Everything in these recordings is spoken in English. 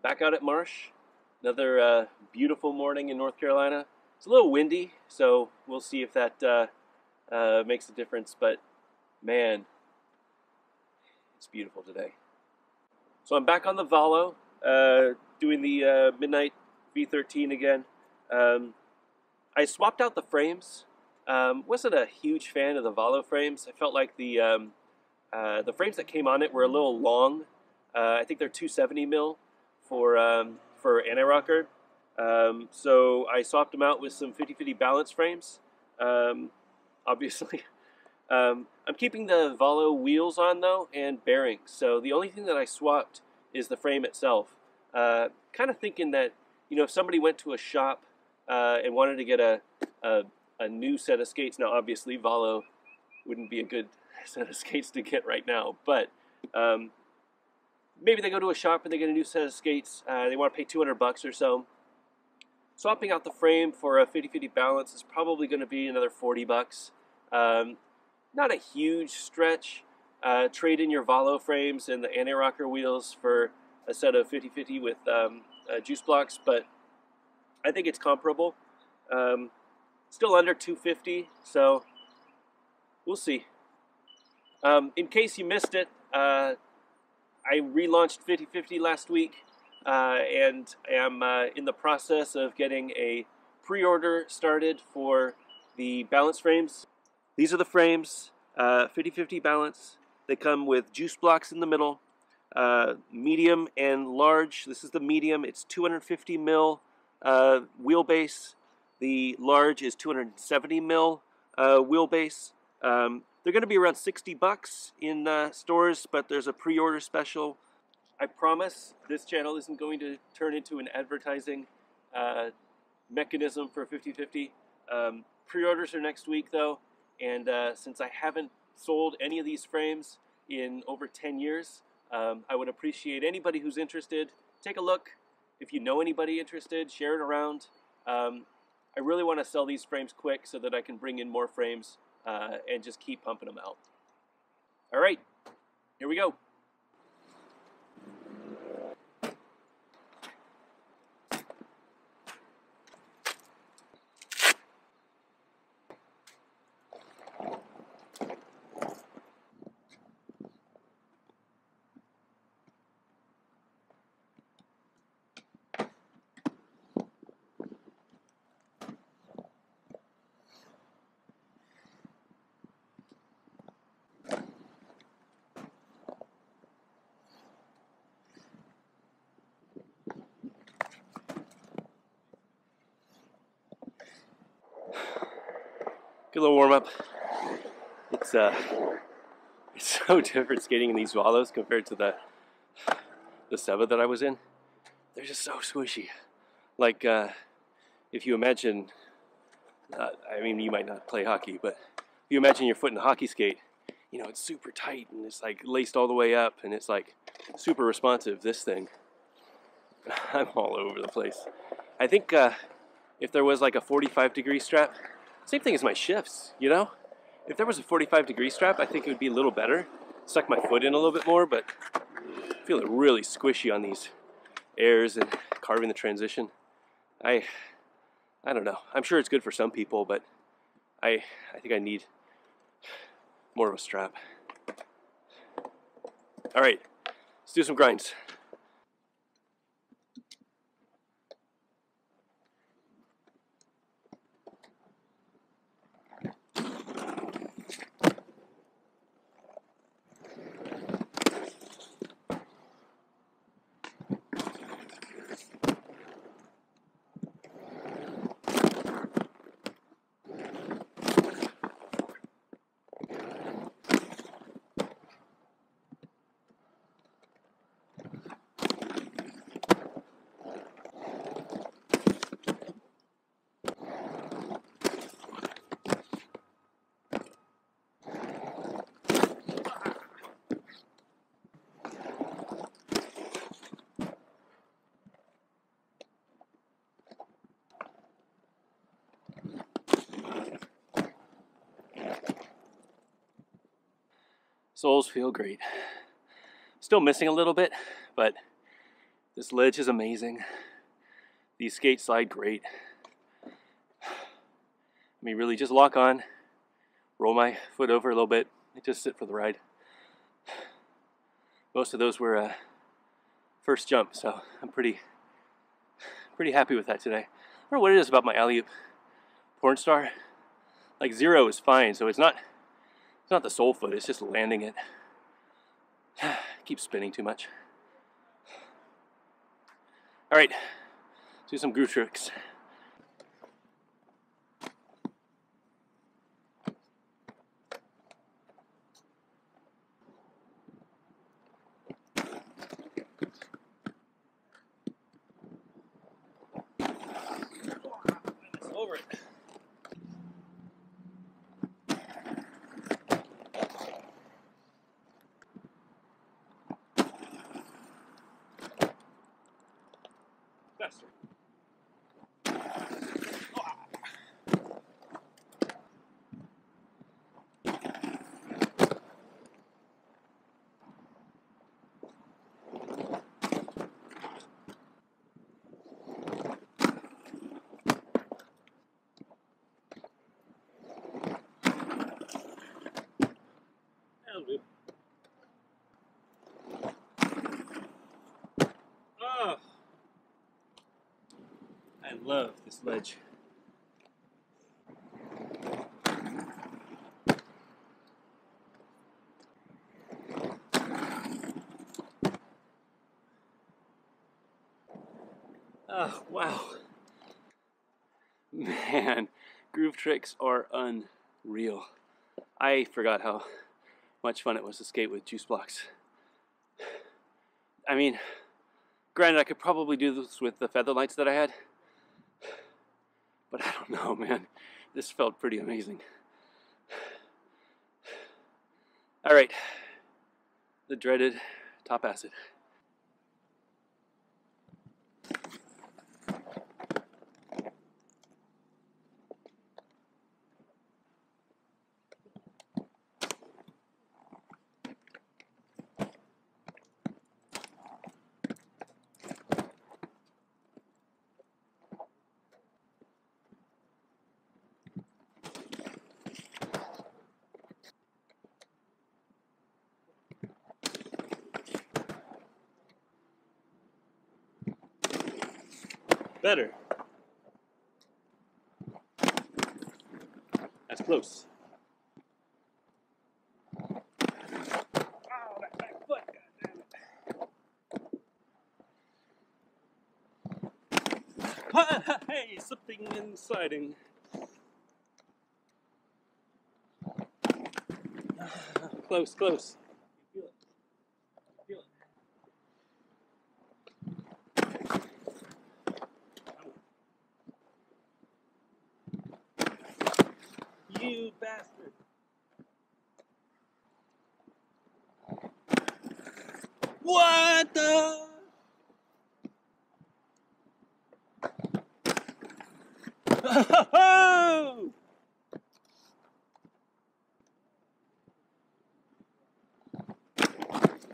Back out at Marsh. Another beautiful morning in North Carolina. It's a little windy, so we'll see if that makes a difference. But man, it's beautiful today. So I'm back on the Valo, doing the midnight V13 again. I swapped out the frames. Wasn't a huge fan of the Valo frames. I felt like the frames that came on it were a little long. I think they're 270 mil for anti-rocker. So I swapped them out with some 50-50 balance frames. Obviously, I'm keeping the Valo wheels on though and bearings. So the only thing that I swapped is the frame itself. Kind of thinking that, you know, if somebody went to a shop and wanted to get a new set of skates, now obviously Valo wouldn't be a good set of skates to get right now, but maybe they go to a shop and they get a new set of skates. They want to pay $200 or so. Swapping out the frame for a 50-50 balance is probably going to be another $40. Not a huge stretch. Trade in your Valo frames and the anti-rocker wheels for a set of 50-50 with juice blocks, but I think it's comparable. Still under $250, so we'll see. In case you missed it, I relaunched 50-50 last week, and am in the process of getting a pre-order started for the balance frames. These are the frames, 50-50 balance. They come with juice blocks in the middle, medium and large. This is the medium. It's 250 mil wheelbase. The large is 270 mil wheelbase. They're going to be around $60 in stores, but there's a pre-order special. I promise this channel isn't going to turn into an advertising mechanism for 50-50. Pre-orders are next week though, and since I haven't sold any of these frames in over 10 years, I would appreciate anybody who's interested. Take a look. If you know anybody interested, share it around. I really want to sell these frames quick so that I can bring in more frames and just keep pumping them out. All right, here we go. Good little warm up. It's so different skating in these Valos compared to the Seva that I was in. They're just so squishy. Like if you imagine, I mean, you might not play hockey, but if you imagine your foot in a hockey skate, you know, it's super tight and it's like laced all the way up and it's like super responsive. This thing, I'm all over the place. I think if there was like a 45-degree strap, same thing as my shifts, you know? If there was a 45-degree strap, I think it would be a little better. Suck my foot in a little bit more, but I feel it really squishy on these airs and carving the transition. I don't know. I'm sure it's good for some people, but I think I need more of a strap. All right, let's do some grinds. Soles feel great. Still missing a little bit, but This ledge is amazing. These skates slide great. I mean, really just lock on, roll my foot over a little bit, and just sit for the ride. Most of those were first jump, so I'm pretty happy with that today. I don't know what it is about my alley-oop porn star. Like 0 is fine, so it's not the sole foot, it's just landing it. Keeps spinning too much. All right, let's do some groove tricks. Over it. Faster. Oh, I love this ledge. Oh, wow. Man, groove tricks are unreal. I forgot how much fun it was to skate with juice blocks. I mean, granted, I could probably do this with the feather lights that I had, but I don't know, man. This felt pretty amazing. All right, the dreaded top acid. Better. That's close. Oh, that back foot, goddammit. Hey, slipping and sliding. Close, close. Feel it. Feel it. You bastard. What the? Oh!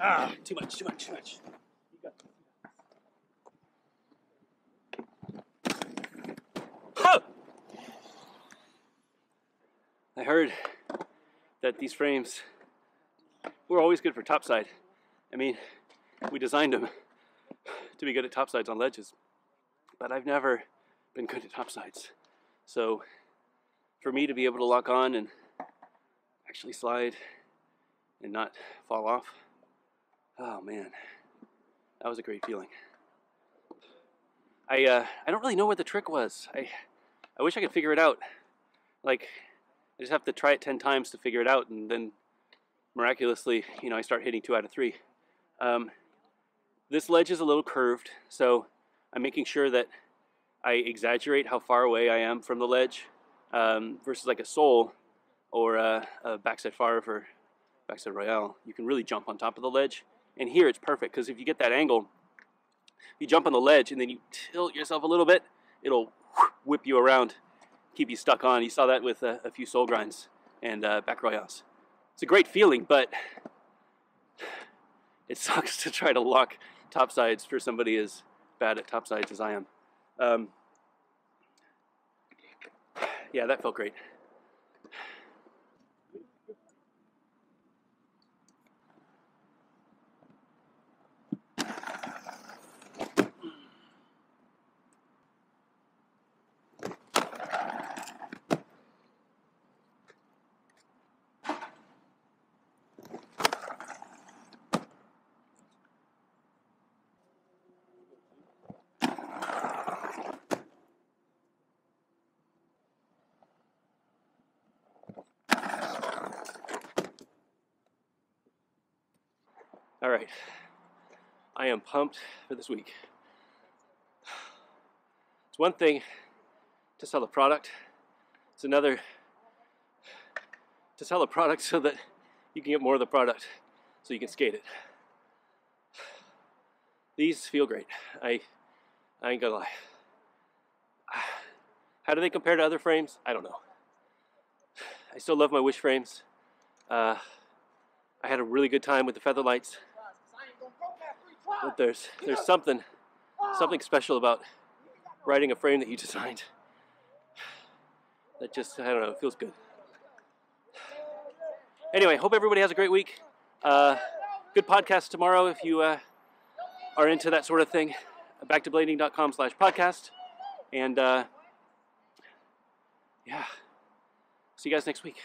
Ah, too much, too much, too much. You got this. Huh! I heard that these frames were always good for topside. I mean, we designed them to be good at topsides on ledges, but I've never been good at topsides. So for me to be able to lock on and actually slide and not fall off, oh man, that was a great feeling. I don't really know what the trick was. I wish I could figure it out. Like, I just have to try it 10 times to figure it out, and then miraculously, you know, I start hitting 2 out of 3. This ledge is a little curved, so I'm making sure that I exaggerate how far away I am from the ledge versus like a sole or a backside far for backside royale. You can really jump on top of the ledge, and here it's perfect because if you get that angle, you jump on the ledge and then you tilt yourself a little bit, it'll whip you around, keep you stuck on. You saw that with a few sole grinds and back royales. It's a great feeling, but it sucks to try to lock topsides for somebody as bad at topsides as I am. Yeah, that felt great. All right, I am pumped for this week. It's one thing to sell a product. It's another to sell a product so that you can get more of the product so you can skate it. These feel great. I ain't gonna lie. How do they compare to other frames? I don't know. I still love my Wish frames. I had a really good time with the feather lights. But there's something special about riding a frame that you designed. That just, I don't know, it feels good. Anyway, hope everybody has a great week. Good podcast tomorrow if you are into that sort of thing. Backtoblading.com/podcast. And yeah, see you guys next week.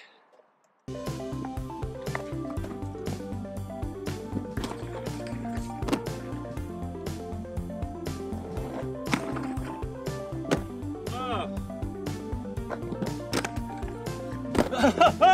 Oh.